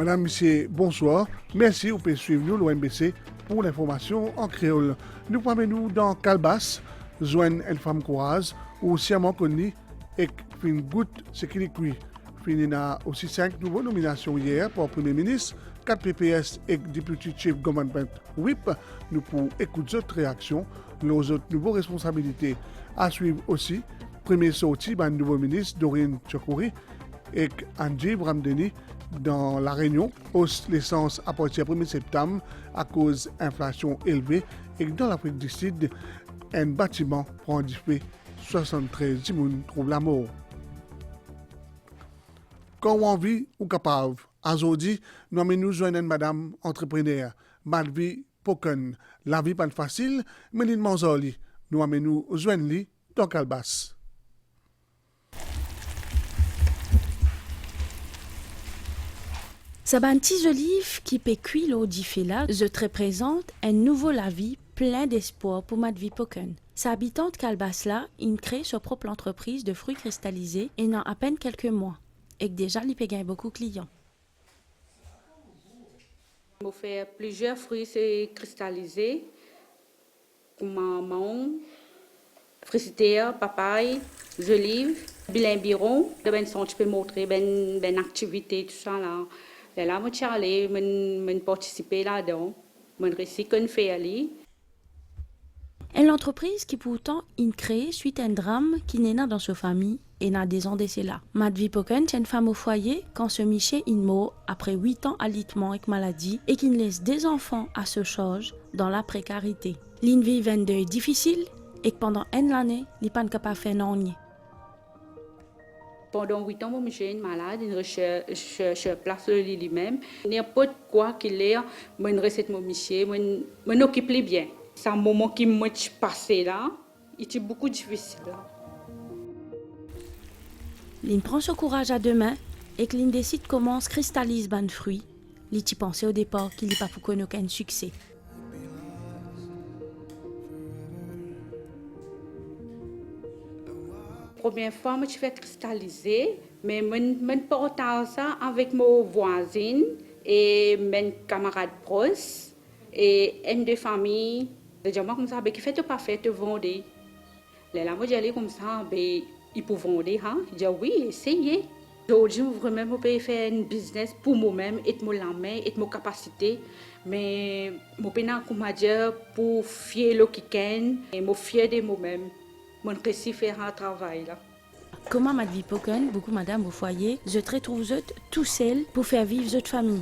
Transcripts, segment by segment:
Madame, Monsieur, bonsoir. Merci, vous pouvez suivre nous, l'OMBC, pour l'information en créole. Nous promenons dans Calbas, joignent une femme courage, ou sciemment connue, et une goutte, ce qui est cuit. Fini a aussi 5 nouvelles nominations hier pour Premier ministre, 4 PPS et Deputy Chief Government Whip. Nous pour écouter d'autres réactions, nos autres nouvelles responsabilités. À suivre aussi, premier sorti par le nouveau ministre Dorine Chokouri et Angie Bramdeni dans la Réunion, hausse l'essence à partir du 1er septembre à cause d'inflation élevée et dans l'Afrique du Sud, un bâtiment prend du feu, 73 personnes trouvent la mort. Quand on vit ou capable, aujourd'hui, nous joignons madame entrepreneur, Malvi Poken. La vie pas facile, mais il manzoli. Nous joignons dans Calbas. Saban tis olive qui peut cuire l'eau là, je te représente un nouveau lavis plein d'espoir pour Malvi Poken. Sa habitante Calbas là, il crée sa propre entreprise de fruits cristallisés et dans à peine quelques mois. Et que déjà, il peut gagner beaucoup de clients. On fait plusieurs fruits cristallisés, comme mangue, frigidaire, papaye, olive, bilimbiron. Ben son tu peux montrer ben activité tout ça là. Et là, moi Charlie, moi participer là-dedans, moi réussi qu'on fait aller. Et l'entreprise qui pourtant il crée suite à un drame qui naît dans sa famille et n'a des ans d'essai là. Malvi Poken est une femme au foyer quand se Miché in mort après 8 ans alitement avec maladie et qui ne laisse des enfants à se charge dans la précarité. L'une vie un deuil difficile et que pendant une année, il n'est pas capable de faire non. Pendant 8 ans, moi j'ai une malade, une recherche place de lui-même. N'importe quoi qu'il ait, moi une recette moi Miché, moi m'occupe bien. C'est un moment qui m'a passé là, il était beaucoup difficile. Lynn prend son courage à deux mains et que Lynn décide comment se cristallise ban fruit. Lynn y pensait au départ qu'il n'est pas pour qu'on ait aucun succès. Première fois, je fais cristalliser, mais je partage ça avec mes voisines et mes camarades proches et une de famille. Je dis comme ça, qui fait pas fait te vendre. Là, moi j'allais comme ça, ils peuvent vendre, hein? Je dis oui, essayez. Aujourd'hui, vraiment, je peux faire un business pour moi-même, et mon la main, et mon capacité. Mais je peux dire pour fier le week-end et me fier de moi-même. Je réussis à faire un travail là. Comment Malvi Poken, beaucoup madame au foyer, je te retrouve tout seul pour faire vivre votre famille.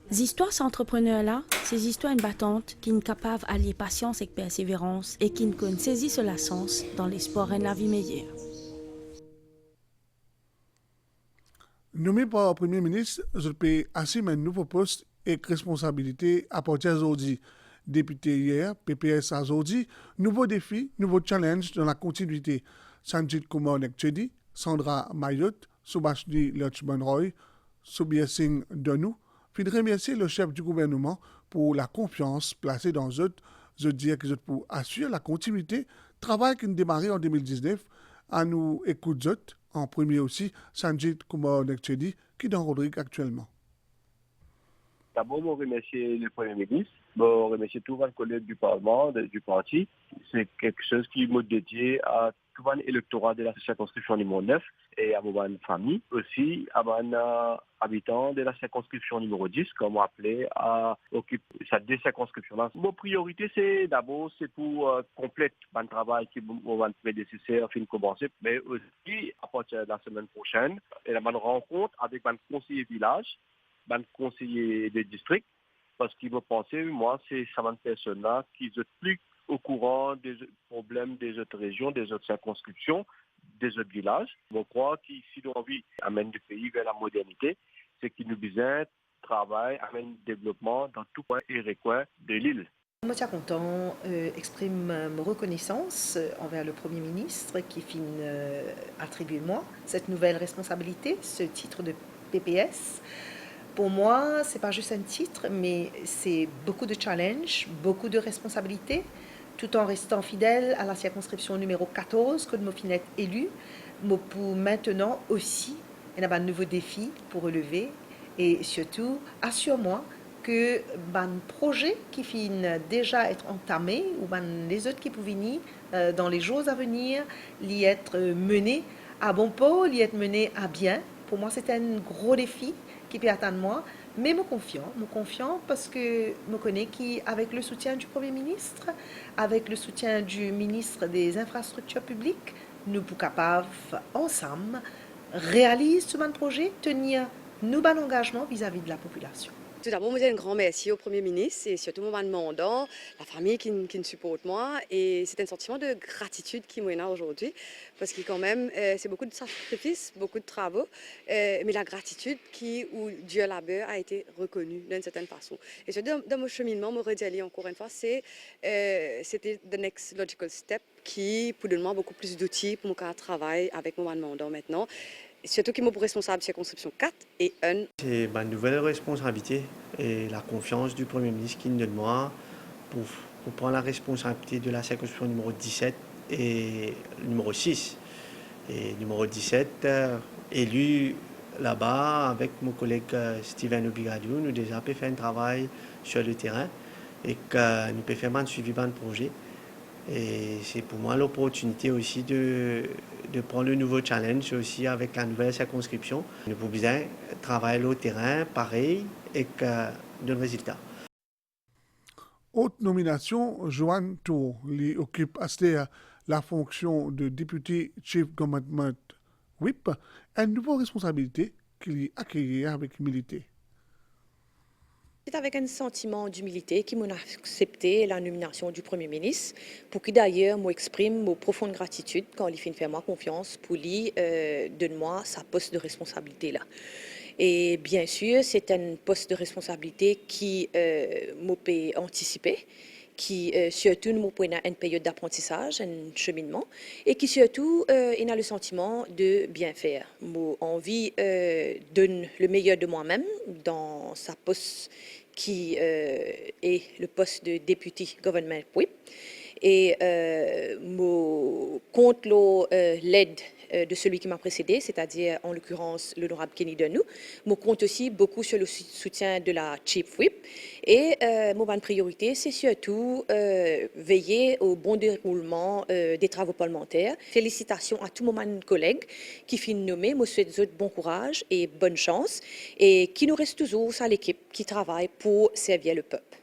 Les histoires ces entrepreneurs-là, ces histoires battantes qui sont capables d'allier patience et persévérance et qui ne connaissent saisir la sens dans l'espoir de la vie meilleure. Nommé par le Premier ministre, je peux assumer un nouveau poste et responsabilité à partir d'aujourd'hui. Député hier, PPS à aujourd'hui, nouveau défi, nouveau challenge dans la continuité. Sanjit Kumar Nekchedi, Sandra Mayot, Subhashni Lachman-Roy, Subir Singh Donou, puis de remercier le chef du gouvernement pour la confiance placée dans eux. Je dis que pour assurer la continuité, travail qui a démarré en 2019, à nous écouter en premier aussi, Sanjit Kumar Nekchedi, qui est dans Rodrigue actuellement. D'abord, je remercie le Premier ministre, je remercie tous les collègues du Parlement, du parti. C'est quelque chose qui m'a dédié à tout l'électorat de la circonscription numéro 9 et à ma famille. Aussi à mes habitants de la circonscription numéro 10, comme on appelait, à occuper cette deux circonscriptions-là. Mon priorité, c'est d'abord pour compléter le travail qui va être nécessaire afin de commencer, mais aussi à partir de la semaine prochaine, il y a une rencontre avec un conseiller village, un conseiller de district, parce qu'il me pensait, moi, c'est ces personnes-là qui sont plus au courant des problèmes des autres régions, des autres circonscriptions, des autres villages. Je crois que si l'on envie d'amener le pays vers la modernité, c'est qu'il nous besoin de travail, amène développement dans tout coin et recoin de l'île. Moi, je suis content, exprime ma reconnaissance envers le Premier ministre qui finit attribuer moi cette nouvelle responsabilité, ce titre de PPS. Pour moi, ce n'est pas juste un titre, mais c'est beaucoup de challenges, beaucoup de responsabilités, tout en restant fidèle à la circonscription numéro 14 que de Mofinette élue, pour maintenant aussi, il y a un nouveau défi pour relever et surtout, assure-moi que un projet qui finit déjà être entamé ou les autres qui peuvent venir dans les jours à venir, l'y être mené à bon port, l'y être mené à bien. Pour moi, c'est un gros défi qui peut atteindre moi, mais me confiant parce que je connais qu'avec le soutien du Premier ministre, avec le soutien du ministre des Infrastructures publiques, nous sommes capables ensemble réaliser ce projet, tenir nos bons engagements vis-à-vis de la population. Tout d'abord, moi, j'ai un grand merci au Premier ministre et surtout mon demandant, la famille qui me supporte moi. Et c'est un sentiment de gratitude qui m'est aujourd'hui parce que quand même, c'est beaucoup de sacrifices, beaucoup de travaux, mais la gratitude où Dieu labeur a été reconnu d'une certaine façon. Et surtout, dans mon cheminement, me redire encore une fois, c'était the next logical step qui, pour donner beaucoup plus d'outils pour mon travail avec mon demandant maintenant. Surtout qui m'a pour responsable circonscription 4 et 1. C'est ma nouvelle responsabilité et la confiance du Premier ministre qui me donne moi pour prendre la responsabilité de la circonscription numéro 17 et numéro 6. Et numéro 17, élu là-bas avec mon collègue Steven Obigadou, nous déjà pu faire un travail sur le terrain et que nous pouvons faire un suivi de projet. Et c'est pour moi l'opportunité aussi de prendre le nouveau challenge aussi avec la nouvelle circonscription. Nous pouvons bien travailler au terrain pareil et de résultats. Autre nomination, Joanne Tour, qui occupe la fonction de député Chief Government Whip, une nouvelle responsabilité qu'il a accueillie avec humilité. C'est avec un sentiment d'humilité qui m'a accepté la nomination du Premier ministre, pour qui d'ailleurs m'exprime ma profonde gratitude quand il fait moi confiance pour lui donne-moi sa poste de responsabilité là. Et bien sûr, c'est un poste de responsabilité qui m'a anticipé, qui surtout nous prend une période d'apprentissage, un cheminement, et qui surtout il a le sentiment de bien faire. J'ai envie donne le meilleur de moi-même dans sa poste qui est le poste de député government whip. Et compte l'aide de celui qui m'a précédé, c'est-à-dire en l'occurrence l'honorable Kenny Denou. Je compte aussi beaucoup sur le soutien de la Chief Whip. Et mon priorité, c'est surtout veiller au bon déroulement des travaux parlementaires. Félicitations à tous mes collègues qui finissent nommés. Je souhaite bon courage et bonne chance. Et qui nous reste toujours à l'équipe qui travaille pour servir le peuple.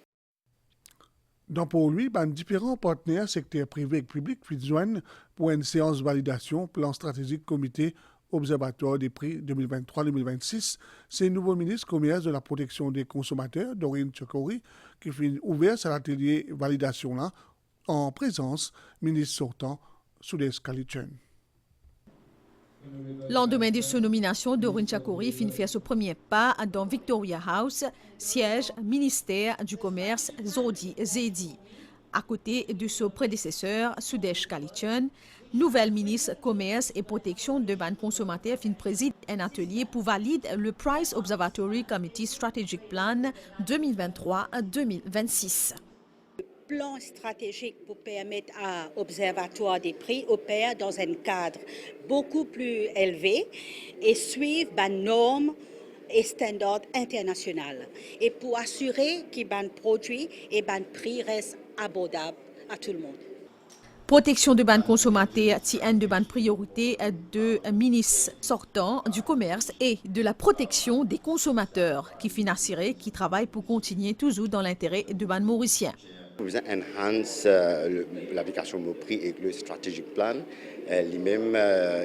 Donc pour lui, différents partenaires secteurs privés et publics fuient joindre pour une séance de validation plan stratégique comité observatoire des prix 2023-2026. C'est le nouveau ministre commerce de la protection des consommateurs, Doreen Chakori, qui finit ouvert à l'atelier validation là, en présence ministre sortant Sudesh Kalitchen. Lendemain de sa nomination, Doreen Chakori finit faire ce premier pas dans Victoria House, siège ministère du Commerce Zodi Zedi. À côté de son prédécesseur, Sudesh Kalitchen, nouvelle ministre Commerce et Protection de ban consommateurs fin préside un atelier pour valider le Price Observatory Committee Strategic Plan 2023-2026. Plan stratégique pour permettre à l'Observatoire des prix opère dans un cadre beaucoup plus élevé et suivre les normes et standards internationaux. Et pour assurer que les produits et les prix restent abordables à tout le monde. Protection de ban consommateurs tient de ban priorité de ministre sortant du commerce et de la protection des consommateurs qui financeraient, qui travaillent pour continuer toujours dans l'intérêt de ban mauricien. Nous enhance l'application de prix et le strategic plan. Lui-même,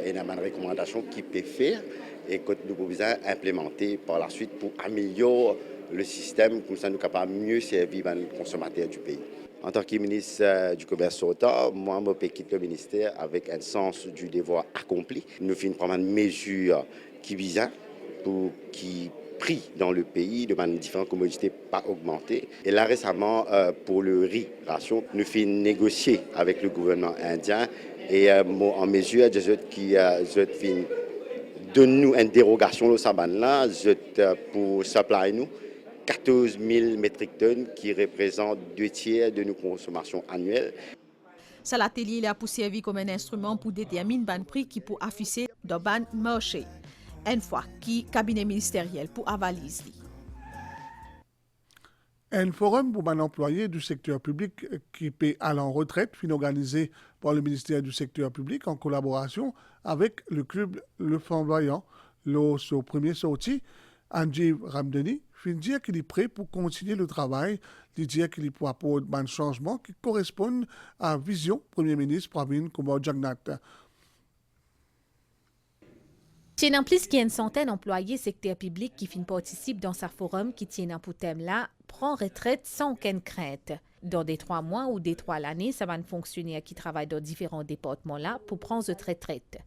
il y a une recommandation qui peut faire et que nous pouvons implémenter par la suite pour améliorer le système, comme ça nous sommes capables de mieux servir les consommateurs du pays. En tant que ministre du Commerce sortant, moi, je quitte le ministère avec un sens du devoir accompli. Nous finissons prendre une mesure qui vise pour qui prix dans le pays de différentes commodités pas augmenté. Et là récemment, pour le riz ration, nous finissons négocier avec le gouvernement indien et en mesure qui donne nous une dérogation au saban là pour supply nous 14 000 métriques tonnes qui représentent 2 tiers de nos consommations annuelles. Ça l'atelier a pour servir comme un instrument pour déterminer le prix qui peut afficher dans le marché. Une fois qui cabinet ministériel pour avalise. Un forum pour les employés du secteur public qui paient à la retraite, fin organisé par le ministère du secteur public en collaboration avec le club Le Flamboyant. Au premier sorti, Anjiv Ramdani fin dire qu'il est prêt pour continuer le travail, il dit qu'il est pour apporter un changement qui correspond à la vision du Premier ministre Pravin Kumar Jagnnath. Tien en plus qu'il y a une centaine d'employés secteur public qui participent dans ce forum qui tient pour thème là, prend retraite sans aucune crainte. Dans des 3 mois ou des 3 l'année, ça va un fonctionnaire qui travaille dans différents départements là pour prendre cette retraite.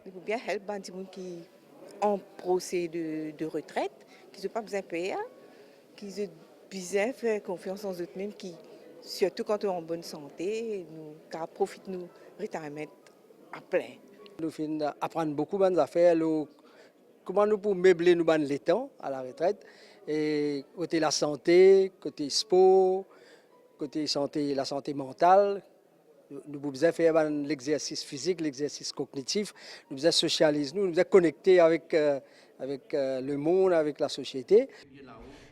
Il faut bien aider les gens qui ont procès de retraite, qui n'ont pas besoin de payer, qui ont besoin de faire confiance en eux-mêmes, qui, surtout quand ils sont en bonne santé, nous profitent de nous retraite à plein. Nous apprenons beaucoup d'affaires, comment nous pouvons meubler nous les temps à la retraite, et côté la santé, côté sport, côté santé, la santé mentale. Nous pouvons faire l'exercice physique, l'exercice cognitif, nous pouvons socialiser, nous pouvons connecter avec le monde, avec la société.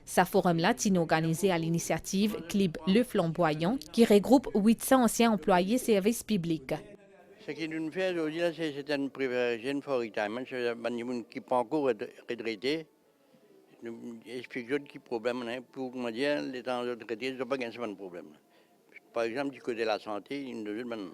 Ce forum-là est organisé à l'initiative Club Le Flamboyant qui regroupe 800 anciens employés services publics. Ce qui nous fait aujourd'hui, c'est une préparation for retirement. C'est un gens qui pas encore retraité. Nous expliquons qui problème pour me dire les temps de retraité, ce n'est pas un problème. Par exemple, du côté de la santé, il nous donne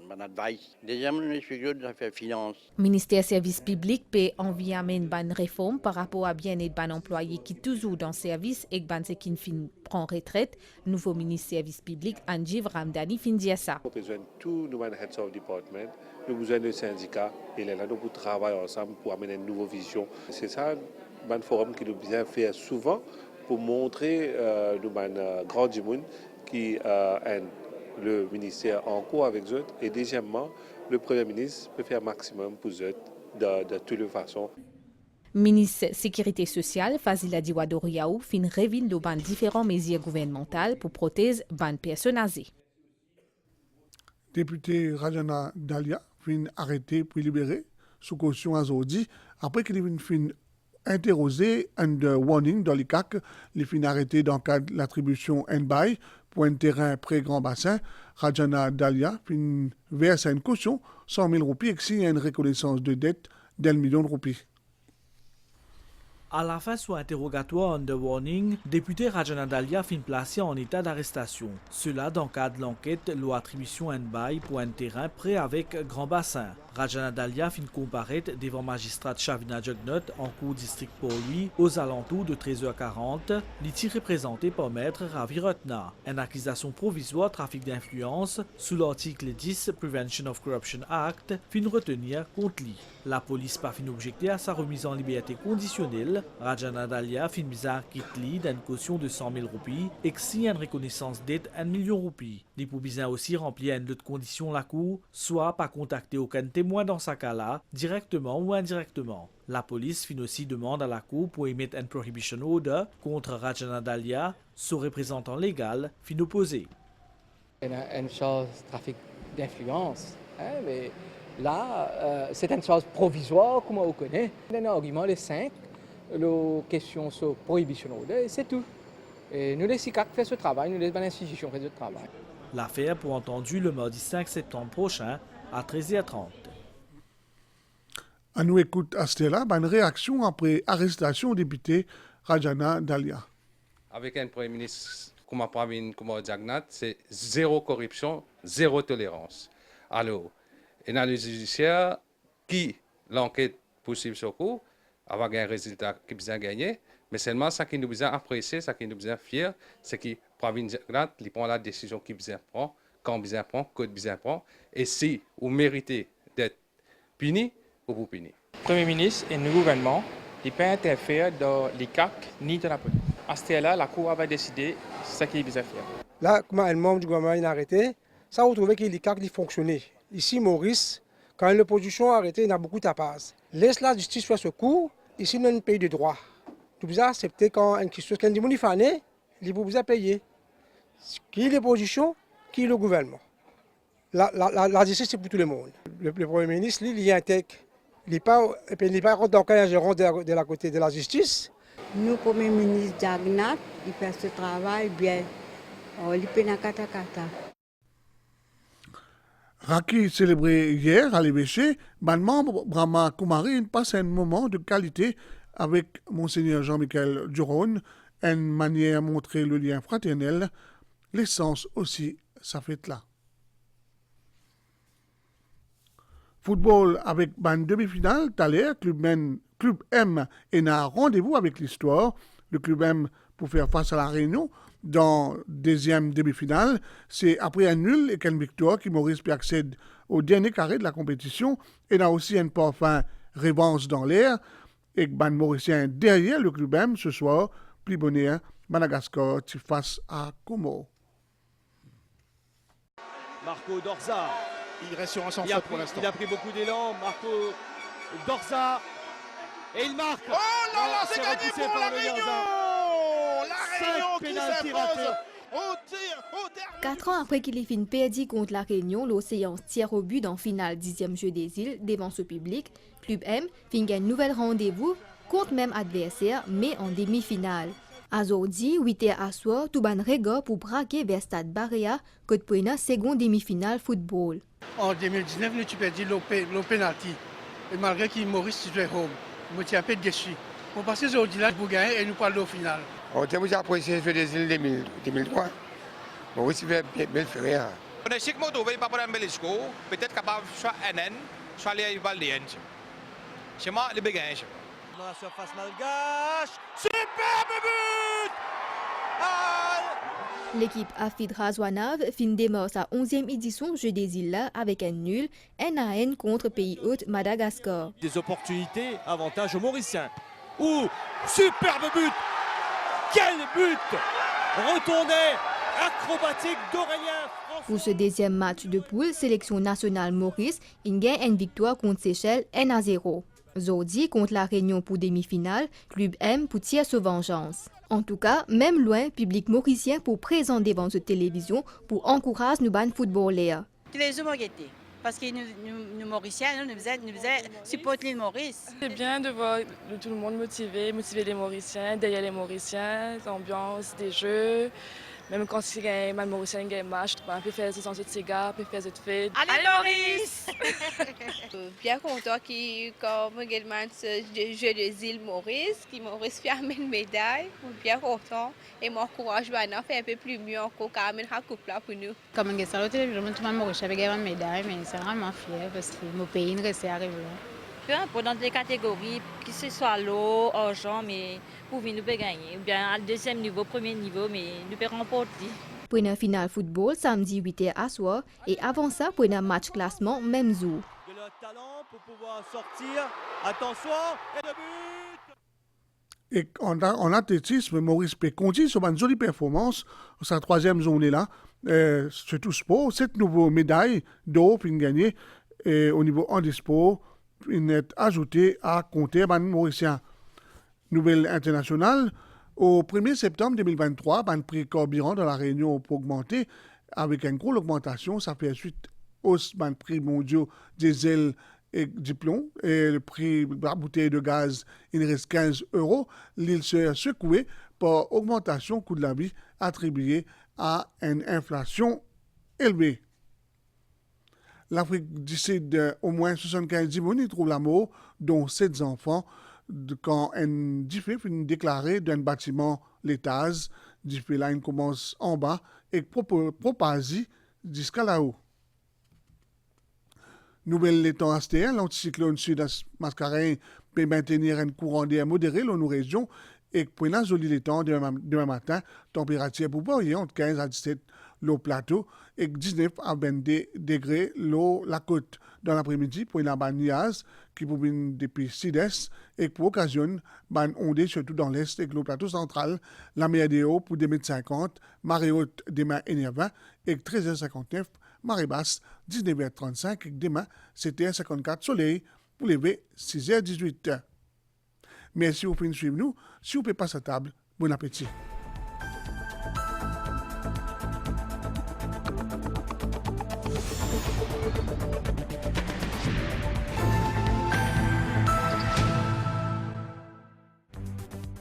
mon advice. Déjà, nous expliquons des affaires finances. Le ministère des Services publics peut envier une bonne réforme par rapport à bien-être des employés qui toujours dans le service et qui prend retraite. Nouveau ministre des Services publics, Anjiv Ramdani, fin dit ça. Nous avons besoin de tous nos heads of department, nous avons besoin de syndicats et là, nous pouvons travailler ensemble pour amener une nouvelle vision. C'est ça, un forum qui nous bien faire souvent pour montrer nous grand monde qui le ministère en cours avec eux et deuxièmement, le Premier ministre peut faire un maximum pour eux de toutes les façons. Ministre de la Sécurité sociale, Fazila Diwadoriaou, fin révèle les différentes mesures gouvernementales pour protéger les personnes âgées. Député Rajana Dalia fin arrêté puis libéré sous caution à Zodi après qu'il fin interrogé under warning dans l'ICAC, il fin arrêté dans le cadre de l'attribution NBAI pour un terrain près Grand Bassin. Rajana Dalia fin verse une caution 100 000 roupies et signe une reconnaissance de dette d'1 million de roupies. À la fin sous interrogatoire under warning, député Rajana Dalia fin placé en état d'arrestation. Cela dans le cadre de l'enquête l'attribution NBAI pour un terrain près avec Grand Bassin. Rajana Dalia fin comparaître devant magistrat Shavina Jagnnath en cour district pour lui aux alentours de 13h40, l'ITI représenté par maître Ravi Ratna. Une accusation provisoire trafic d'influence sous l'article 10 Prevention of Corruption Act fin retenir contre lui. La police pas fin objecté à sa remise en liberté conditionnelle. Rajana Dalia fin bizarre quitte lui d'une caution de 100 000 roupies et signe une reconnaissance d'aide 1 million de roupies. Il peut bien aussi remplir une autre condition la cour, soit pas contacter aucun témoin dans ce cas-là, directement ou indirectement. La police fin aussi demande à la cour pour émettre un prohibition order contre Rajana Dalia, son représentant légal fin opposé. Il y a une chose trafic d'influence, mais là, c'est une chose provisoire, comme on connaît. Il y a un argument, les 5, la question sur prohibition order, c'est tout. Et nous, les SICAC, fait ce travail, nous, les institutions, fait ce travail. L'affaire pour entendu le mardi 5 septembre prochain à 13h30. À nous écoute à Stella, une réaction après arrestation du député Rajana Dalia. Avec un Premier ministre comme Pravin Kumar Jagnnath, c'est zéro corruption, zéro tolérance. Alors, une analyse judiciaire qui l'enquête possible sur cours, avoir un résultat qui bien gagné, mais seulement ce qui nous bien apprécié, ce qui nous bien fier, c'est que Pravin Jagnnath il prend la décision qu'il bien prend, quand bien prend, que bien prend, et si vous méritez d'être puni, vous punir. Le Premier ministre et le gouvernement ne peuvent pas interférer dans l'ICAC ni dans la police. À ce stade-là, la Cour va décider ce qu'il est faire. Là, comme un membre du gouvernement est arrêté, ça vous trouvez que l'ICAC fonctionnait. Ici, Maurice, quand l'opposition a arrêté, il y a beaucoup de tapas. Laisse la justice faire ce cours, ici, nous sommes un pays de droit. Nous devons accepter quand une question, quand il faut payer. Qui est l'opposition, qui est le gouvernement. La justice, c'est pour tout le monde. Le Premier ministre, lui, il intègre. Il n'est pas dans un gérant de la côté de la justice. Nous, Premier ministre Jagnat, il fait ce travail bien. Il fait un kata-kata. Raki célébré hier à l'évêché, ban membre Brahma Kumari passe un moment de qualité avec Monseigneur Jean-Michel Duron, une manière de montrer le lien fraternel, l'essence aussi, sa fête-là. Football avec ban demi-finale, Thaler, Club M est un rendez-vous avec l'histoire. Le Club M pour faire face à la Réunion dans deuxième demi-finale. C'est après un nul et qu'une victoire qui Maurice peut accède au dernier carré de la compétition. Et là aussi un parfum revanche dans l'air. Et ban Mauricien derrière le Club M ce soir, plus bonheur, Madagascar face à Como. Marco Dorza. Il reste sur un sans faute pour l'instant. Il a pris beaucoup d'élan. Marco Dorza. Et il marque. Oh là là, c'est gagné pour la Réunion. La Réunion qui s'impose au dernier. 4 ans après qu'il ait fini perdu contre la Réunion, l'Océan tire au but en finale 10e jeu des îles devant ce public. Club M finit un nouvel rendez-vous contre même adversaire, mais en demi-finale. Aujourd'hui, 8h à soir, tout ban rega pour braquer vers Stade Barrea, que pour une seconde demi-finale football. En 2019, nous avons perdu le penalty. Et malgré qu'il Maurice jouait home, je suis un peu déçu. On passe aujourd'hui là pour gagner et nous parlons au final. On a apprécié le jeu des îles 2003. Maurice va bien faire. On est sûr que Moto va pas prendre un bel score. Peut-être capable soit NN, soit les Valdiens. C'est moi le bégage. Dans la surface malgache. Superbe but! L'équipe Afid Razouanav fin démarre sa 11e édition Jeux des îles là avec un nul, N contre pays hôte Madagascar. Des opportunités, avantage aux Mauriciens. Superbe but! Quel but! Retourné, acrobatique d'Aurélien. Pour ce deuxième match de poule, sélection nationale Maurice, il gagne une victoire contre Seychelles 1-0. Zodi contre la Réunion pour demi-finale, Club M pour tirer sa vengeance. En tout cas, même loin, public mauricien pour présenter devant cette télévision pour encourager nos bandes footballeurs. Tous les hommes ont été, parce que nous Mauriciens, nous faisons supporter l'île Maurice. C'est bien de voir tout le monde motiver les Mauriciens, derrière les Mauriciens, l'ambiance des jeux. Même quand c'est un Mauricien qui a un match, on peut faire ce cigare, on peut faire cette fête. Allez Maurice! Bien content comme également ce jeu des îles Maurice, qui Maurice fait amener une médaille. Bien content et m'encourage maintenant à faire un peu plus mieux encore qu'à amener la coupe là pour nous. Comme on sur la télévision, tout le monde Maurice avait gagné une médaille, mais c'est vraiment fier parce que mon pays ne restait arrivé là. Peu importe dans les catégories, que ce soit l'eau, argent, mais pour nous peut gagner. Ou bien à deuxième niveau, premier niveau, mais nous peut remporter. Pour une finale football samedi 8h à soir et avant ça pour un match classement même jour. De leur talent pour pouvoir sortir. Attention et le but. Et en athlétisme, Maurice Péconti sur une jolie performance sa troisième journée là. C'est tout sport, 7 nouveaux médailles d'or pour gagner au niveau handisport. Il est ajouté à compter ban mauricien. Nouvelle internationale, au 1er septembre 2023, ban prix carburant dans la Réunion pour augmenter avec une grosse augmentation. Ça fait suite hausse ban prix mondiaux diesel et diplôme et le prix de la bouteille de gaz, il reste 15 €. L'île s'est secouée par augmentation coût de la vie attribuée à une inflation élevée. L'Afrique du Sud, au moins 75 personnes y trouvent la mort, dont 7 enfants, quand un diffé finit déclaré d'un bâtiment l'étage. Diffé là, il commence en bas et propage jusqu'à là-haut. Nouvelle l'étang astéen, l'anticyclone sud-mascarin peut maintenir un courant d'air modéré dans nos régions et pour une jolie l'étang demain matin, température pour varier entre 15 à 17 l'eau plateau et 19 à 22 degrés l'eau la côte. Dans l'après-midi, pour une niaise qui vous vient depuis sud-est et pour occasion, ban ondée surtout dans l'est et l'eau plateau central, la mer des hauts pour 2,50 m, marée haute demain 1h20 et 13h59, marée basse 19h35 et demain 7h54 soleil pour lever 6h18. Merci vous pouvez suivre nous. Si vous ne pouvez pas à table, bon appétit. Maurice.